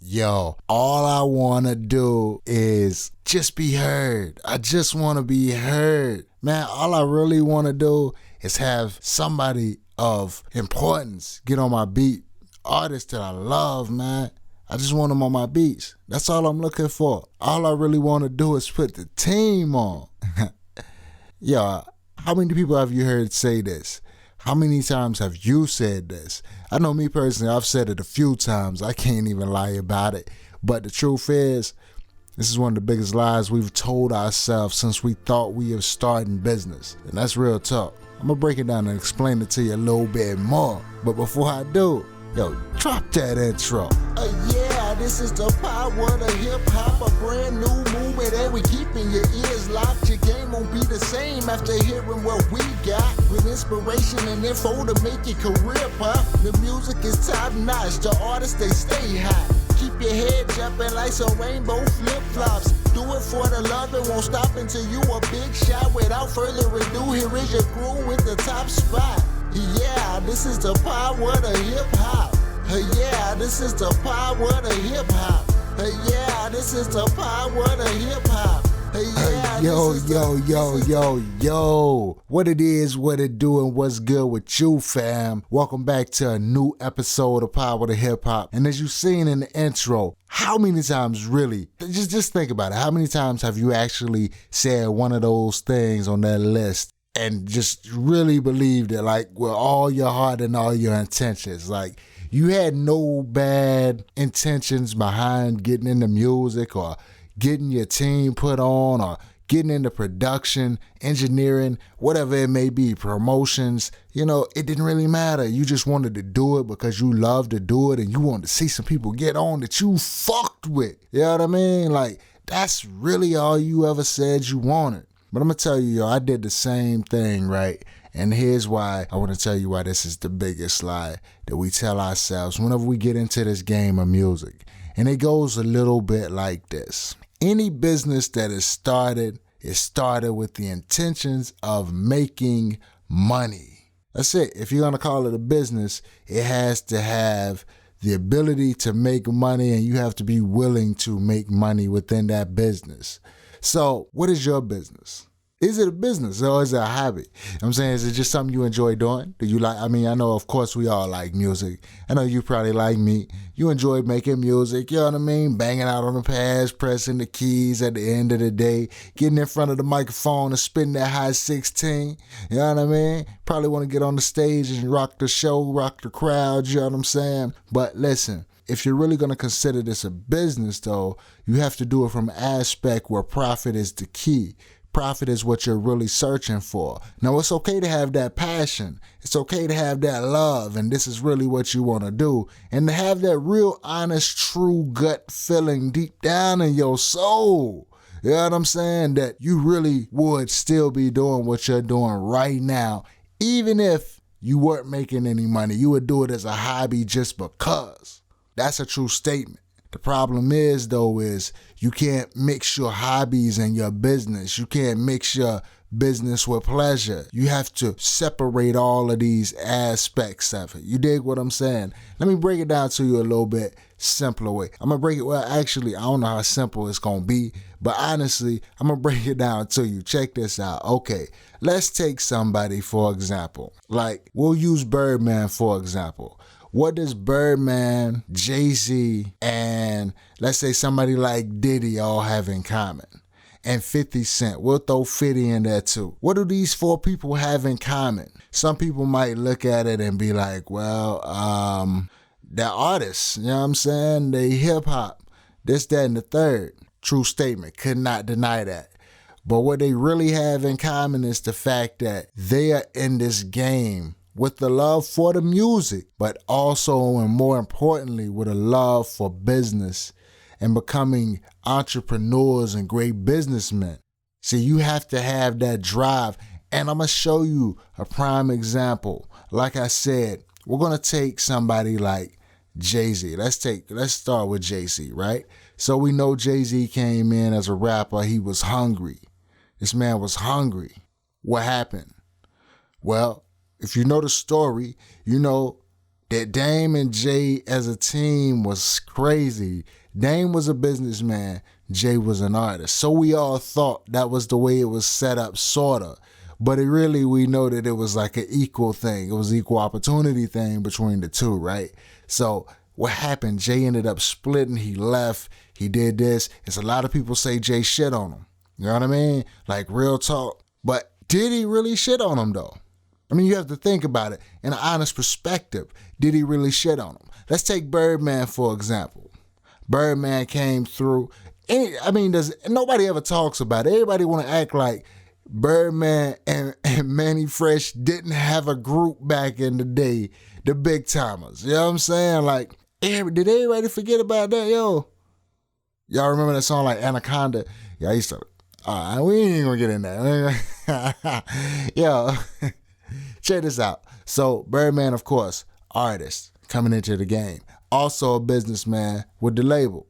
yo, all I want to do is just be heard. I just want to be heard. Man, all I really want to do is have somebody of importance get on my beat. Artists that I love, man. I just want them on my beats. That's all I'm looking for. All I really want to do is put the team on. Yo, how many people have you heard say this? How many times have you said this? I know me personally, I've said it a few times. I can't even lie about it. But the truth is, this is one of the biggest lies we've told ourselves since we thought we have started business. And that's real talk. I'm going to break it down and explain it to you a little bit more. But before I do, yo, drop that intro. Yeah, this is the power of the hip-hop, a brand new movement, and we keeping your ears locked. Your game won't be the same after hearing what we got. With inspiration and info to make your career pop. The music is top-notch, the artists, they stay hot. Keep your head jumping like some rainbow flip-flops. Do it for the love, it won't stop until you a big shot. Without further ado, here is your crew with the top spot. Yeah, this is the power of the hip-hop. Yeah, this is the power of the hip-hop. Yeah, this is the power of the hip-hop. Yeah, Yo. What it is, what it do, and what's good with you, fam? Welcome back to a new episode of Power of the Hip Hop. And as you've seen in the intro, how many times really, just think about it, how many times have you actually said one of those things on that list and just really believed it, like with all your heart and all your intentions? Like, you had no bad intentions behind getting into music or getting your team put on or getting into production, engineering, whatever it may be, promotions. You know, it didn't really matter. You just wanted to do it because you love to do it and you wanted to see some people get on that you fucked with. You know what I mean? Like, that's really all you ever said you wanted. But I'm going to tell you, yo, I did the same thing, right? And here's why I want to tell you why this is the biggest lie that we tell ourselves whenever we get into this game of music. And it goes a little bit like this. Any business that is started with the intentions of making money. That's it. If you're going to call it a business, it has to have the ability to make money, and you have to be willing to make money within that business. So what is your business? Is it a business or is it a hobby? You know what I'm saying? Is it just something you enjoy doing? Do you like, I know, of course, we all like music. I know you probably like me. You enjoy making music, you know what I mean? Banging out on the pads, pressing the keys at the end of the day, getting in front of the microphone and spitting that high 16. You know what I mean? Probably want to get on the stage and rock the show, rock the crowd, you know what I'm saying? But listen, if you're really going to consider this a business, though, you have to do it from an aspect where profit is the key. Profit is what you're really searching for. Now, it's okay to have that passion. It's okay to have that love, and this is really what you want to do. And to have that real, honest, true gut feeling deep down in your soul. You know what I'm saying? That you really would still be doing what you're doing right now, even if you weren't making any money. You would do it as a hobby just because. That's a true statement. The problem is, though, is you can't mix your hobbies and your business. You can't mix your business with pleasure. You have to separate all of these aspects of it. You dig what I'm saying? Let me break it down to you a little bit simpler way. I'm going to break it, well, actually, I don't know how simple it's going to be, but honestly, I'm going to break it down to you. Check this out. Okay, let's take somebody, for example. Like, we'll use Birdman, for example. What does Birdman, Jay-Z, and let's say somebody like Diddy all have in common? And 50 Cent. We'll throw 50 in there too. What do these four people have in common? Some people might look at it and be like, well, they're artists. You know what I'm saying? They hip-hop. This, that, and the third. True statement. Could not deny that. But what they really have in common is the fact that they are in this game with the love for the music, but also, and more importantly, with a love for business and becoming entrepreneurs and great businessmen. See, you have to have that drive. And I'm going to show you a prime example. Like I said, we're going to take somebody like Jay-Z. Let's start with Jay-Z, right? So we know Jay-Z came in as a rapper. He was hungry. This man was hungry. What happened? Well, if you know the story, you know that Dame and Jay as a team was crazy. Dame was a businessman, Jay was an artist. So we all thought that was the way it was set up, sorta. But we know that it was like an equal thing. It was an equal opportunity thing between the two, right? So what happened? Jay ended up splitting. He left. He did this. It's a lot of people say Jay shit on him. You know what I mean? Like real talk. But did he really shit on him though? I mean, you have to think about it in an honest perspective. Did he really shit on him? Let's take Birdman for example. Birdman came through. Nobody ever talks about it. Everybody want to act like Birdman and Mannie Fresh didn't have a group back in the day, the big timers. You know what I'm saying? Like, did everybody forget about that? Yo, y'all remember that song like Anaconda? Yeah, I used to. We ain't gonna get in there. Yo, check this out. So Birdman, of course, artist coming into the game. Also a businessman with the label,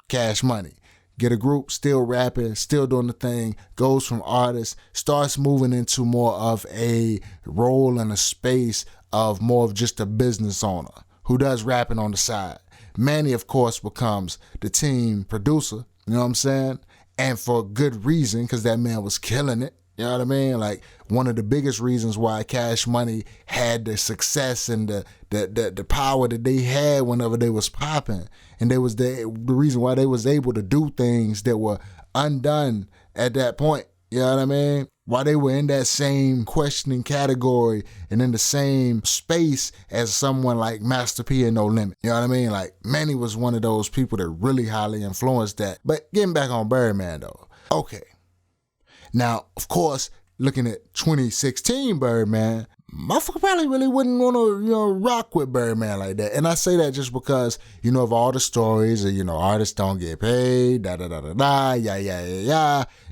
Cash Money. Get a group, still rapping, still doing the thing, goes from artist, starts moving into more of a role and a space of more of just a business owner who does rapping on the side. Mannie, of course, becomes the team producer, you know what I'm saying? And for good reason, because that man was killing it. You know what I mean? Like one of the biggest reasons why Cash Money had the success and the power that they had whenever they was popping. And they was the reason why they was able to do things that were undone at that point. You know what I mean? Why they were in that same questioning category and in the same space as someone like Master P and No Limit. You know what I mean? Like Mannie was one of those people that really highly influenced that. But getting back on Birdman though. Okay. Now, of course, looking at 2016 Birdman, motherfucker probably really wouldn't want to, rock with Birdman like that. And I say that just because, of all the stories of, artists don't get paid, yeah.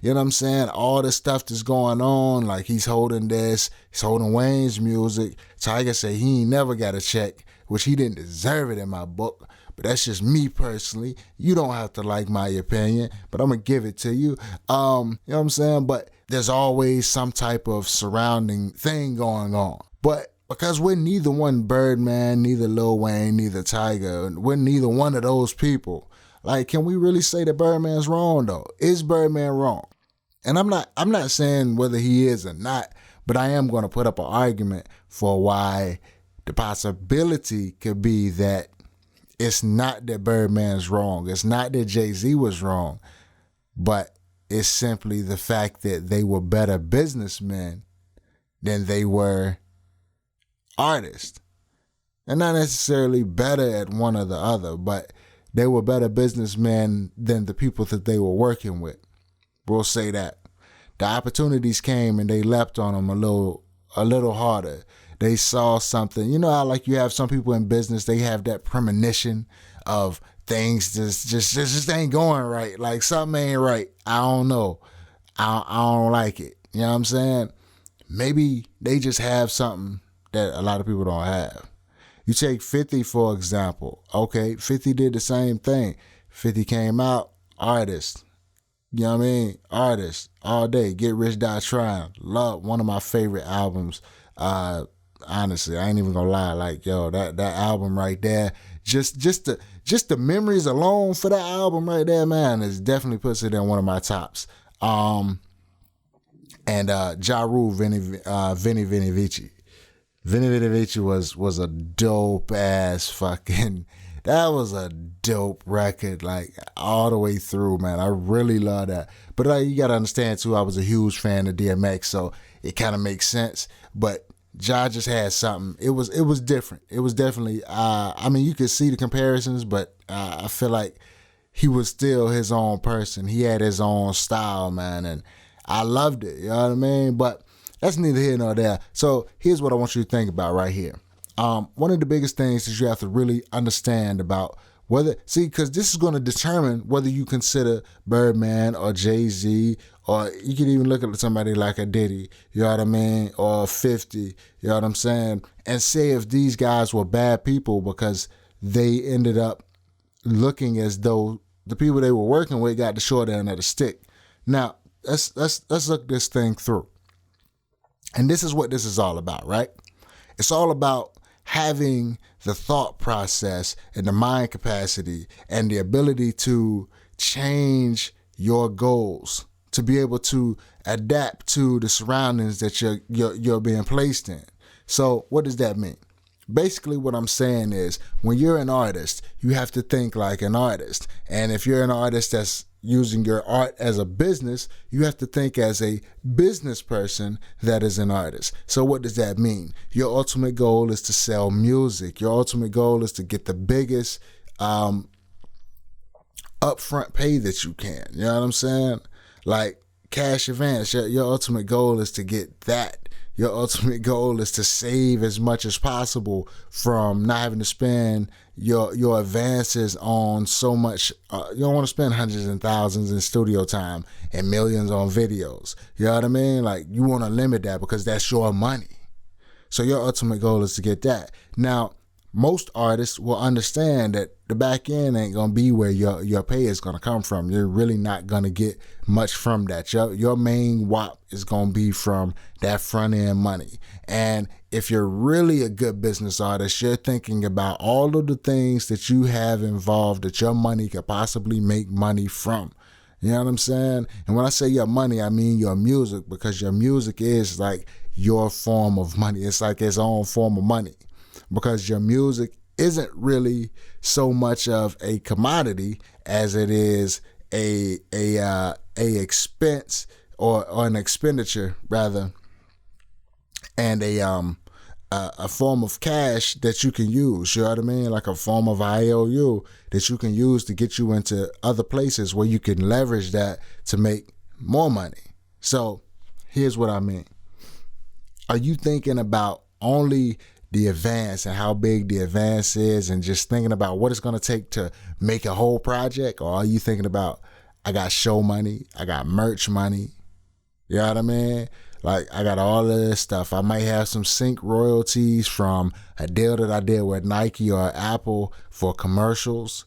You know what I'm saying? All the stuff that's going on, like he's holding Wayne's music. Tiger said he ain't never got a check, which he didn't deserve it in my book. But that's just me personally. You don't have to like my opinion, but I'm going to give it to you. You know what I'm saying? But there's always some type of surrounding thing going on. But because we're neither one Birdman, neither Lil Wayne, neither Tiger, we're neither one of those people. Like, can we really say that Birdman's wrong though? Is Birdman wrong? And I'm not saying whether he is or not, but I am going to put up an argument for why the possibility could be that it's not that Birdman's wrong. It's not that Jay-Z was wrong, but it's simply the fact that they were better businessmen than they were artists. And not necessarily better at one or the other, but they were better businessmen than the people that they were working with. We'll say that. The opportunities came and they leapt on them a little harder. They saw something. You know how like you have some people in business, they have that premonition of things just ain't going right. Like something ain't right. I don't know. I don't like it. You know what I'm saying? Maybe they just have something that a lot of people don't have. You take 50, for example. Okay, 50 did the same thing. 50 came out, artist. You know what I mean? Artist, all day. Get Rich, Die Trying. Love, one of my favorite albums. Honestly, I ain't even gonna lie. Like, yo, that album right there, just the memories alone for that album right there, man, is definitely puts it in one of my tops. And Ja Rule, Vinny Vici. Vinny Vici was a dope ass fucking. That was a dope record, like all the way through, man. I really love that. But you gotta understand too, I was a huge fan of DMX, so it kind of makes sense. But Ja just had something. It was different. It was definitely. You could see the comparisons, but I feel like he was still his own person. He had his own style, man, and I loved it. You know what I mean? But that's neither here nor there. So here's what I want you to think about right here. One of the biggest things is you have to really understand about because this is going to determine whether you consider Birdman or Jay-Z, or you can even look at somebody like a Diddy, you know what I mean, or 50, you know what I'm saying, and say if these guys were bad people because they ended up looking as though the people they were working with got the short end of the stick. Now, let's look this thing through. And this is what this is all about, right? It's all about having the thought process and the mind capacity and the ability to change your goals, to be able to adapt to the surroundings that you're being placed in. So what does that mean? Basically, what I'm saying is when you're an artist, you have to think like an artist. And if you're an artist that's using your art as a business, you have to think as a business person that is an artist. So what does that mean? Your ultimate goal is to sell music. Your ultimate goal is to get the biggest upfront pay that you can. You know what I'm saying? Like cash advance. Your ultimate goal is to get that. Your ultimate goal is to save as much as possible from not having to spend your advances on so much. You don't want to spend hundreds and thousands in studio time and millions on videos. You know what I mean? Like you want to limit that because that's your money. So your ultimate goal is to get that. Now, most artists will understand that the back end ain't going to be where your pay is going to come from. You're really not going to get much from that. Your main WAP is going to be from that front end money. And if you're really a good business artist, you're thinking about all of the things that you have involved that your money could possibly make money from. You know what I'm saying? And when I say your money, I mean your music, because your music is like your form of money. It's like its own form of money. Because your music isn't really so much of a commodity as it is a expense or an expenditure rather, and a form of cash that you can use. You know what I mean? Like a form of IOU that you can use to get you into other places where you can leverage that to make more money. So here's what I mean. Are you thinking about only the advance and how big the advance is and just thinking about what it's going to take to make a whole project? Or are you thinking about, I got show money, I got merch money, you know what I mean? Like I got all of this stuff. I might have some sync royalties from a deal that I did with Nike or Apple for commercials.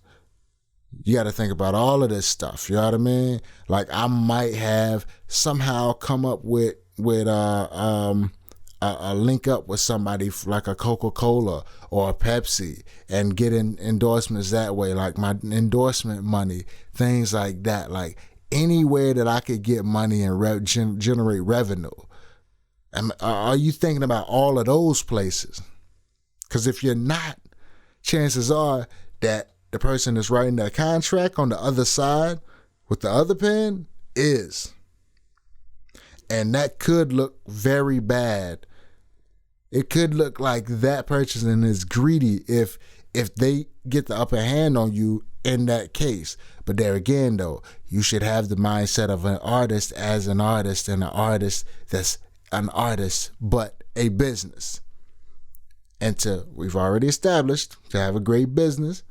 You got to think about all of this stuff, you know what I mean? Like I might have somehow come up with a link up with somebody like a Coca-Cola or a Pepsi and get endorsements that way, like my endorsement money, things like that. Like anywhere that I could get money and generate revenue. Are you thinking about all of those places? Because if you're not, chances are that the person that's writing that contract on the other side with the other pen is. And that could look very bad. It could look like that person is greedy if they get the upper hand on you in that case. But there again, though, you should have the mindset of an artist as an artist and an artist that's an artist but a business. And we've already established, to have a great business,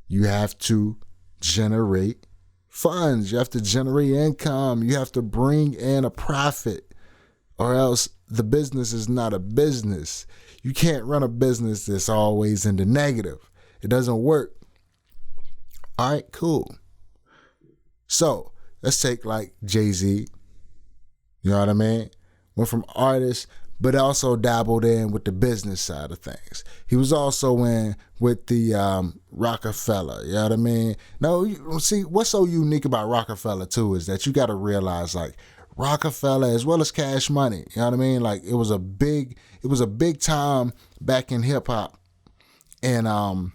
you have to generate funds. You have to generate income. You have to bring in a profit, or else the business is not a business. You can't run a business that's always in the negative. It doesn't work. All right, cool. So let's take like Jay-Z. You know what I mean? Went from artist, but also dabbled in with the business side of things. He was also in with the Rockefeller. You know what I mean? No, see, what's so unique about Rockefeller too is that you got to realize, like, Rockefeller as well as Cash Money, you know what I mean? Like it was a big time back in hip hop, and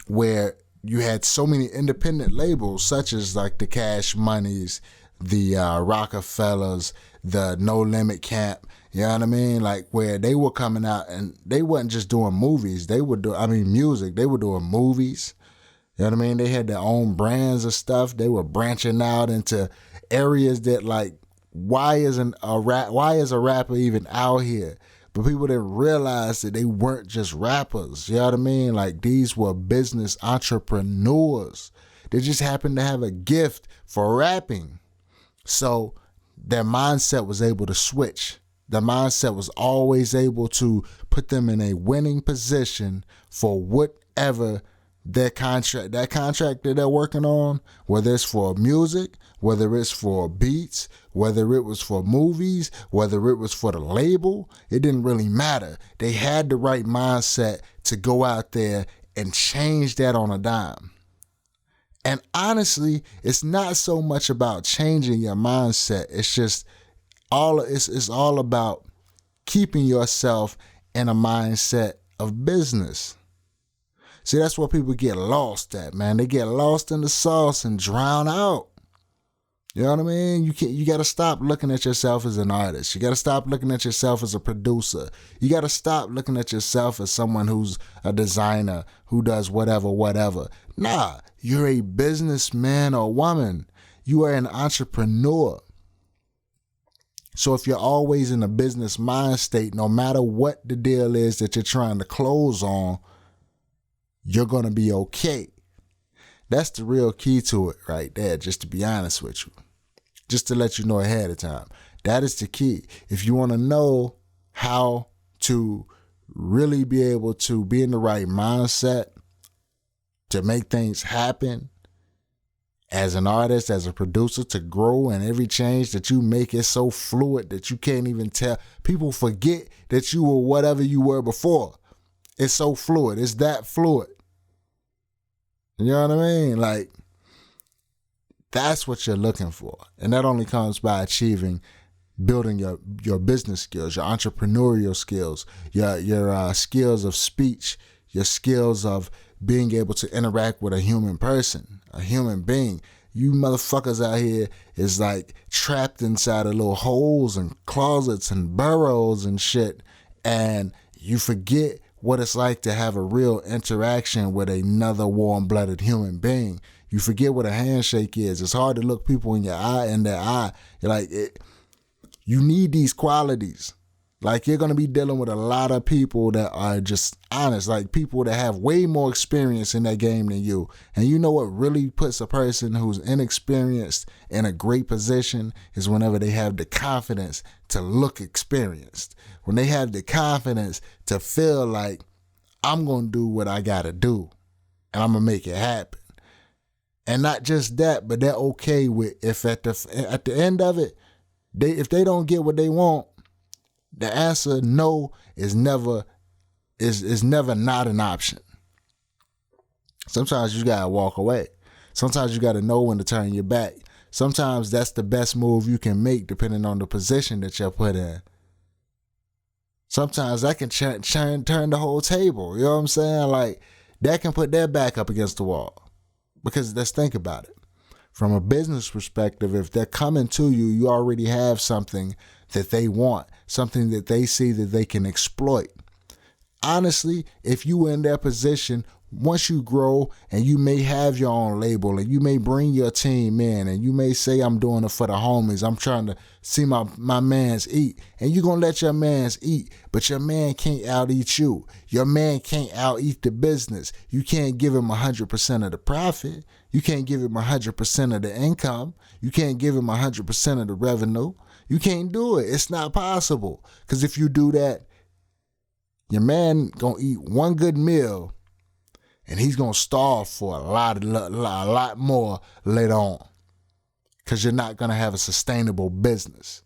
where you had so many independent labels such as like the Cash Moneys, the Rockefellers, the No Limit Camp, you know what I mean? Like where they were coming out and they wasn't just doing movies, music, they were doing movies. You know what I mean? They had their own brands of stuff. They were branching out into areas that, like, why is a rapper even out here? But people didn't realize that they weren't just rappers. You know what I mean? Like these were business entrepreneurs. They just happened to have a gift for rapping. So their mindset was able to switch. Their mindset was always able to put them in a winning position for whatever that contract that they're working on, whether it's for music, whether it's for beats, whether it was for movies, whether it was for the label, it didn't really matter. They had the right mindset to go out there and change that on a dime. And honestly, it's not so much about changing your mindset. It's just it's all about keeping yourself in a mindset of business. See, that's where people get lost at, man. They get lost in the sauce and drown out. You know what I mean? You got to stop looking at yourself as an artist. You got to stop looking at yourself as a producer. You got to stop looking at yourself as someone who's a designer, who does whatever. Nah, you're a businessman or woman. You are an entrepreneur. So if you're always in a business mind state, no matter what the deal is that you're trying to close on, you're going to be okay. That's the real key to it right there, just to be honest with you. Just to let you know ahead of time. That is the key. If you want to know how to really be able to be in the right mindset to make things happen as an artist, as a producer, to grow, and every change that you make is so fluid that you can't even tell. People forget that you were whatever you were before. It's so fluid. It's that fluid. You know what I mean? Like, that's what you're looking for. And that only comes by building your business skills, your entrepreneurial skills, your skills of speech, your skills of being able to interact with a human person, a human being. You motherfuckers out here is like trapped inside of little holes and closets and burrows and shit. And you forget what it's like to have a real interaction with another warm-blooded human being. You forget what a handshake is. It's hard to look people in their eye. You're like, you need these qualities. Like, you're going to be dealing with a lot of people that are just honest, like people that have way more experience in that game than you. And you know what really puts a person who's inexperienced in a great position is whenever they have the confidence to look experienced. When they have the confidence to feel like, I'm going to do what I got to do and I'm going to make it happen. And not just that, but they're okay with if at the end of it, if they don't get what they want, the answer no is never not an option. Sometimes you gotta walk away. Sometimes you gotta know when to turn your back. Sometimes that's the best move you can make depending on the position that you're put in. Sometimes that can turn the whole table. You know what I'm saying? Like, that can put their back up against the wall. Because let's think about it. From a business perspective, if they're coming to you, you already have something that they want, something that they see that they can exploit. Honestly, if you were in their position, once you grow and you may have your own label and you may bring your team in and you may say, I'm doing it for the homies, I'm trying to see my mans eat, and you're going to let your mans eat, but your man can't out-eat you. Your man can't out-eat the business. You can't give him 100% of the profit. You can't give him 100% of the income. You can't give him 100% of the revenue. You can't do it. It's not possible. Because if you do that, your man going to eat one good meal and he's going to starve for a lot more later on. Because you're not going to have a sustainable business.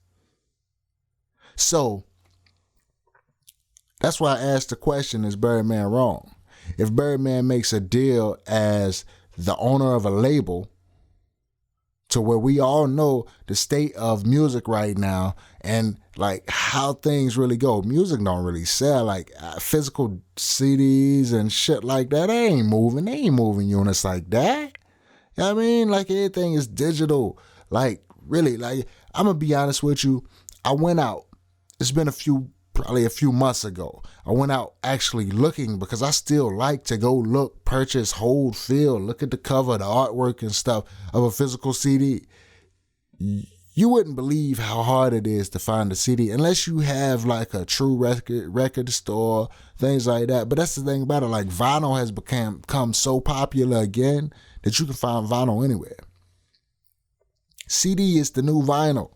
So, that's why I asked the question, is Birdman wrong? If Birdman makes a deal as the owner of a label, to where we all know the state of music right now and like how things really go. Music don't really sell, like physical CDs and shit like that. They ain't moving units like that. You know what I mean? Like, everything is digital. Like, really, like, I'm gonna be honest with you. I went out. It's been probably a few months ago. I went out actually looking because I still like to go look, purchase, hold, feel, look at the cover, the artwork and stuff of a physical CD. You wouldn't believe how hard it is to find a CD unless you have like a true record store, things like that. But that's the thing about it. Like, vinyl has become so popular again that you can find vinyl anywhere. CD is the new vinyl.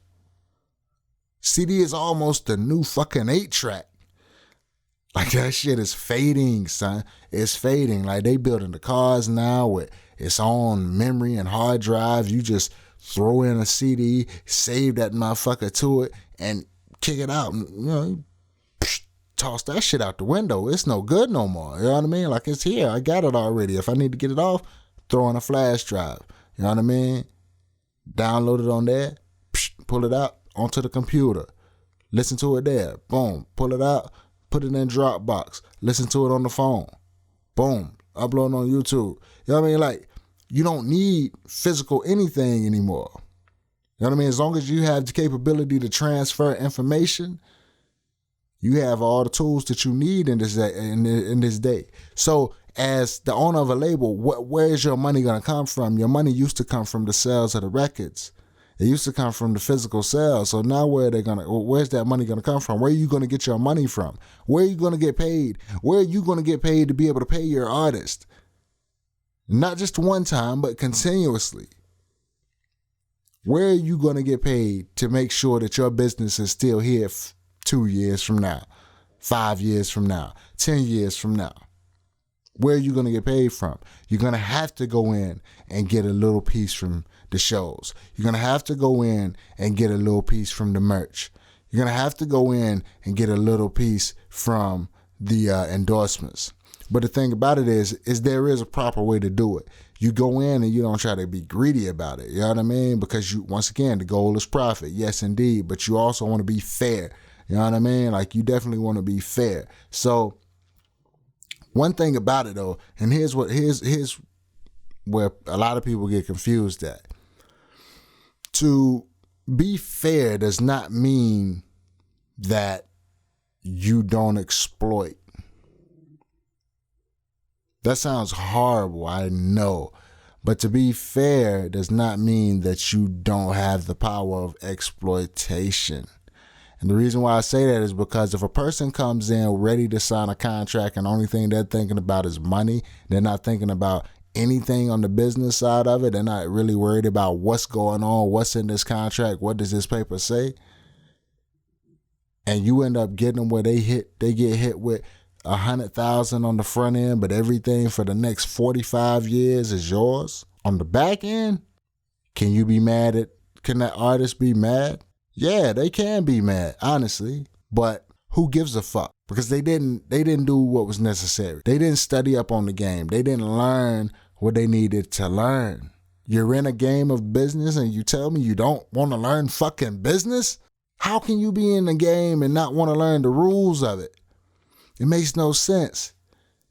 CD is almost the new fucking 8-track. Like that shit is fading, son. It's fading. Like they building the cars now with its own memory and hard drive. You just throw in a CD, save that motherfucker to it, and kick it out. And, you know, toss that shit out the window. It's no good no more. You know what I mean? Like it's here. I got it already. If I need to get it off, throw in a flash drive. You know what I mean? Download it on there, pull it out onto the computer. Listen to it there. Boom. Pull it out. Put it in Dropbox. Listen to it on the phone. Boom. Upload on YouTube. You know what I mean? Like, you don't need physical anything anymore. You know what I mean? As long as you have the capability to transfer information, you have all the tools that you need in this day. So, as the owner of a label, where is your money going to come from? Your money used to come from the sales of the records. It used to come from the physical sales. So now where's that money going to come from? Where are you going to get your money from? Where are you going to get paid? Where are you going to get paid to be able to pay your artist? Not just one time, but continuously. Where are you going to get paid to make sure that your business is still here 2 years from now, 5 years from now, 10 years from now? Where are you going to get paid from? You're going to have to go in and get a little piece from the shows. You're going to have to go in and get a little piece from the merch. You're going to have to go in and get a little piece from the endorsements. But the thing about it is there is a proper way to do it. You go in and you don't try to be greedy about it. You know what I mean? Because once again, the goal is profit. Yes, indeed. But you also want to be fair. You know what I mean? Like you definitely want to be fair. So one thing about it though, and here's where a lot of people get confused at. To be fair does not mean that you don't exploit. That sounds horrible, I know. But to be fair does not mean that you don't have the power of exploitation. And the reason why I say that is because if a person comes in ready to sign a contract and the only thing they're thinking about is money, they're not thinking about anything on the business side of it, they're not really worried about what's going on, what's in this contract, what does this paper say, and you end up getting them where they get hit with 100,000 on the front end, but everything for the next 45 years is yours. On the back end, can that artist be mad? Yeah, they can be mad, honestly, but who gives a fuck? Because they didn't do what was necessary. They didn't study up on the game. They didn't learn what they needed to learn. You're in a game of business and you tell me you don't want to learn fucking business? How can you be in the game and not want to learn the rules of it? It makes no sense.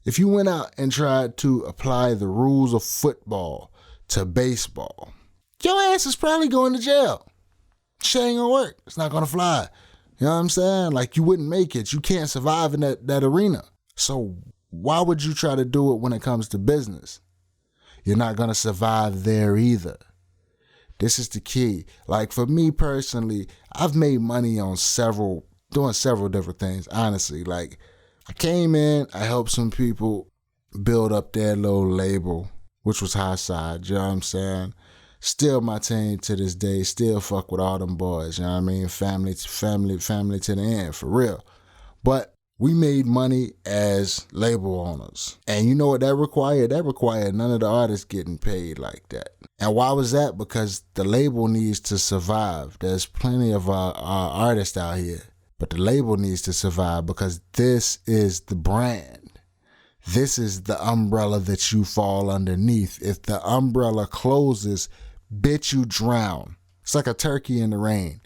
If you went out and tried to apply the rules of football to baseball, your ass is probably going to jail. Shit ain't gonna work. It's not gonna fly. You know what I'm saying? Like you wouldn't make it. You can't survive in that arena. So why would you try to do it when it comes to business? You're not gonna survive there either. This is the key. Like for me personally, I've made money on doing several different things, honestly. Like I came in, I helped some people build up their little label, which was High Side, you know what I'm saying? Still my team to this day, still fuck with all them boys, you know what I mean? Family to the end, for real. But we made money as label owners. And you know what that required? That required none of the artists getting paid like that. And why was that? Because the label needs to survive. There's plenty of artists out here, but the label needs to survive because this is the brand. This is the umbrella that you fall underneath. If the umbrella closes, bitch, you drown. It's like a turkey in the rain.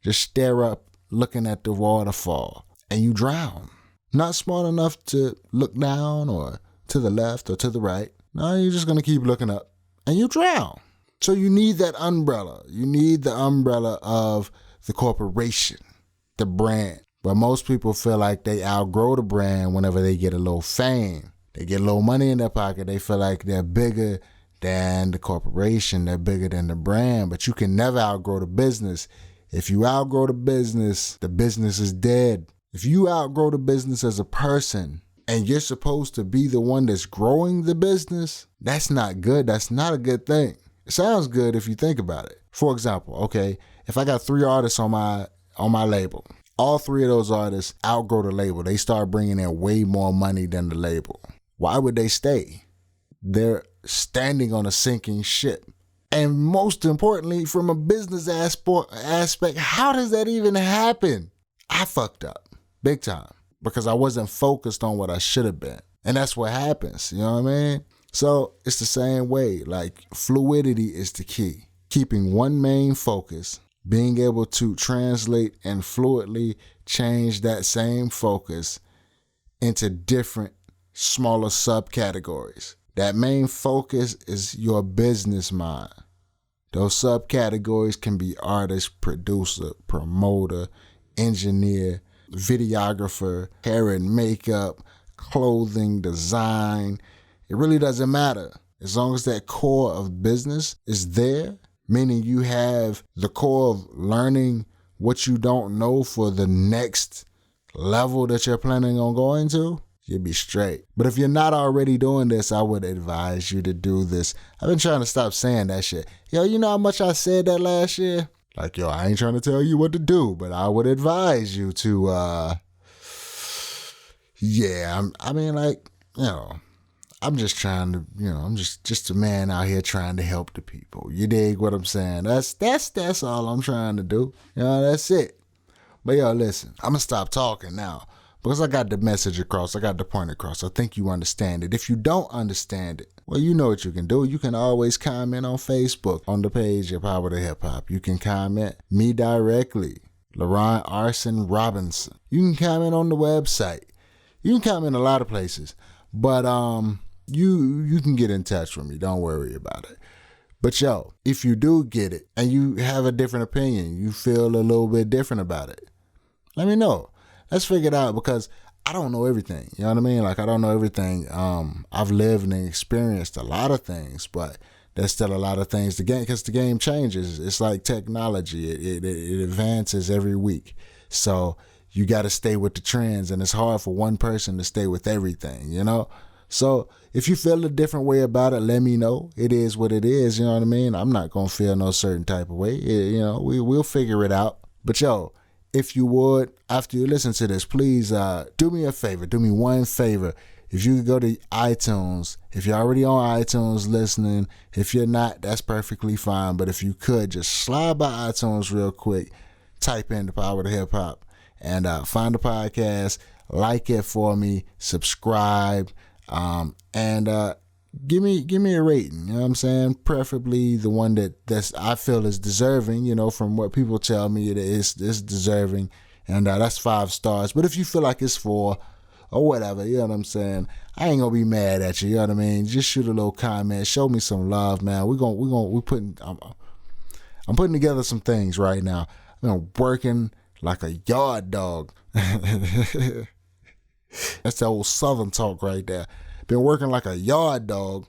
Just stare up looking at the waterfall and you drown. Not smart enough to look down or to the left or to the right. No, you're just going to keep looking up and you drown. So you need that umbrella. You need the umbrella of the corporation, the brand. But most people feel like they outgrow the brand whenever they get a little fame. They get a little money in their pocket. They feel like they're bigger than the corporation. They're bigger than the brand. But you can never outgrow the business. If you outgrow the business is dead. If you outgrow the business as a person and you're supposed to be the one that's growing the business, that's not good. That's not a good thing. It sounds good if you think about it. For example, okay, if I got 3 artists on my label, All three of those artists outgrow the label. They start bringing in way more money than the label. Why would they stay? They're standing on a sinking ship. And most importantly, from a business aspect, how does that even happen? I fucked up big time because I wasn't focused on what I should have been. And that's what happens, you know what I mean? So it's the same way. Like, fluidity is the key. Keeping one main focus, being able to translate and fluidly change that same focus into different, smaller subcategories. That main focus is your business mind. Those subcategories can be artist, producer, promoter, engineer, videographer, hair and makeup, clothing, design. It really doesn't matter. As long as that core of business is there, meaning you have the core of learning what you don't know for the next level that you're planning on going to, you'll be straight. But if you're not already doing this, I would advise you to do this. I've been trying to stop saying that shit. Yo, you know how much I said that last year? Like, yo, I ain't trying to tell you what to do, but I would advise you to, I'm just trying to, I'm just a man out here trying to help the people. You dig what I'm saying? That's all I'm trying to do. That's it. But yo, listen, I'm gonna stop talking now because I got the message across. I got the point across. I think you understand it. If you don't understand it, well, you know what you can do. You can always comment on Facebook on the page of Power to Hip Hop. You can comment me directly, LaRon Arson Robinson. You can comment on the website. You can comment a lot of places. But you can get in touch with me. Don't worry about it. But yo, if you do get it and you have a different opinion, you feel a little bit different about it, let me know. Let's figure it out because I don't know everything. You know what I mean? Like, I don't know everything. I've lived and experienced a lot of things, but there's still a lot of things because the game changes. It's like technology. It advances every week. So you got to stay with the trends, and it's hard for one person to stay with everything, So if you feel a different way about it, let me know. It is what it is, you know what I mean? I'm not going to feel no certain type of way. We'll figure it out. But yo, if you would, after you listen to this, please do me a favor. Do me one favor. If you could go to iTunes, if you're already on iTunes listening, if you're not, that's perfectly fine. But if you could, just slide by iTunes real quick, type in the Power to Hip Hop, and find the podcast, like it for me, subscribe, and give me a rating. You know what I'm saying? Preferably the one that's I feel is deserving. From what people tell me, it's deserving, and that's 5 stars. But if you feel like it's 4 or whatever, you know what I'm saying, I ain't gonna be mad at you. You know what I mean? Just shoot a little comment, show me some love, man. I'm putting together some things right now. I'm working like a yard dog. That's that old Southern talk right there. Been working like a yard dog,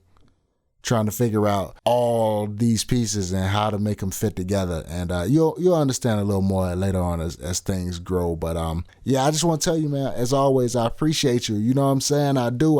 trying to figure out all these pieces and how to make them fit together. And you'll understand a little more later on as things grow. But I just want to tell you, man, as always, I appreciate you. You know what I'm saying? I do.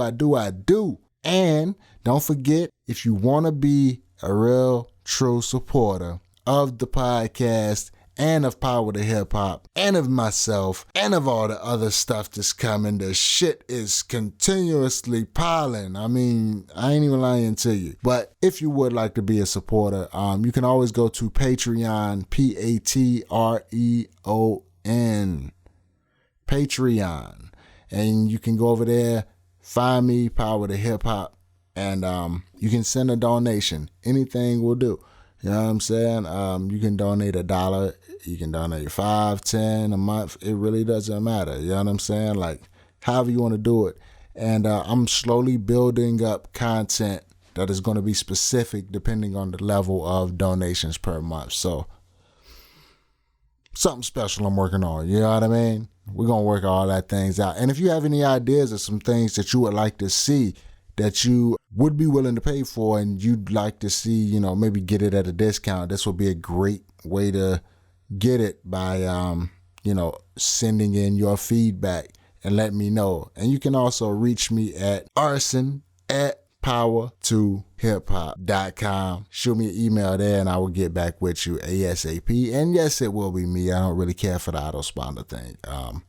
And don't forget, if you want to be a real, true supporter of the podcast and of Power to Hip Hop, and of myself, and of all the other stuff that's coming. The shit is continuously piling. I mean, I ain't even lying to you. But if you would like to be a supporter, you can always go to Patreon, Patreon, Patreon. And you can go over there, find me, Power to Hip Hop, and you can send a donation. Anything will do. You know what I'm saying? You can donate $1. You can donate $5, $10 a month. It really doesn't matter. You know what I'm saying? Like, however you want to do it. And I'm slowly building up content that is going to be specific depending on the level of donations per month. So, something special I'm working on. You know what I mean? We're going to work all that things out. And if you have any ideas of some things that you would like to see, that you would be willing to pay for, and you'd like to see, maybe get it at a discount, this would be a great way to get it by, sending in your feedback and let me know. And you can also reach me at arson@powertohiphop.com. power2hiphop.com. Shoot me an email there and I will get back with you ASAP. And yes, it will be me. I don't really care for the auto-responder thing.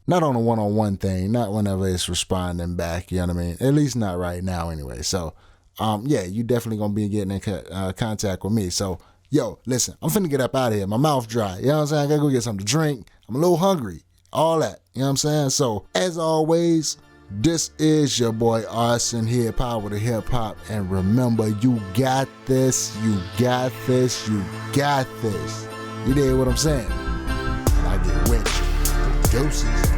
Not on a one-on-one thing, not whenever it's responding back, you know what I mean? At least not right now anyway. So, yeah, you definitely gonna be getting in contact with me. So, yo, listen, I'm finna get up out of here. My mouth dry, you know what I'm saying? I gotta go get something to drink. I'm a little hungry, all that, you know what I'm saying? So, as always, this is your boy Arson here, Power to Hip Hop. And remember, you got this, you got this, you got this. You dig what I'm saying? And I get with you. Deuces.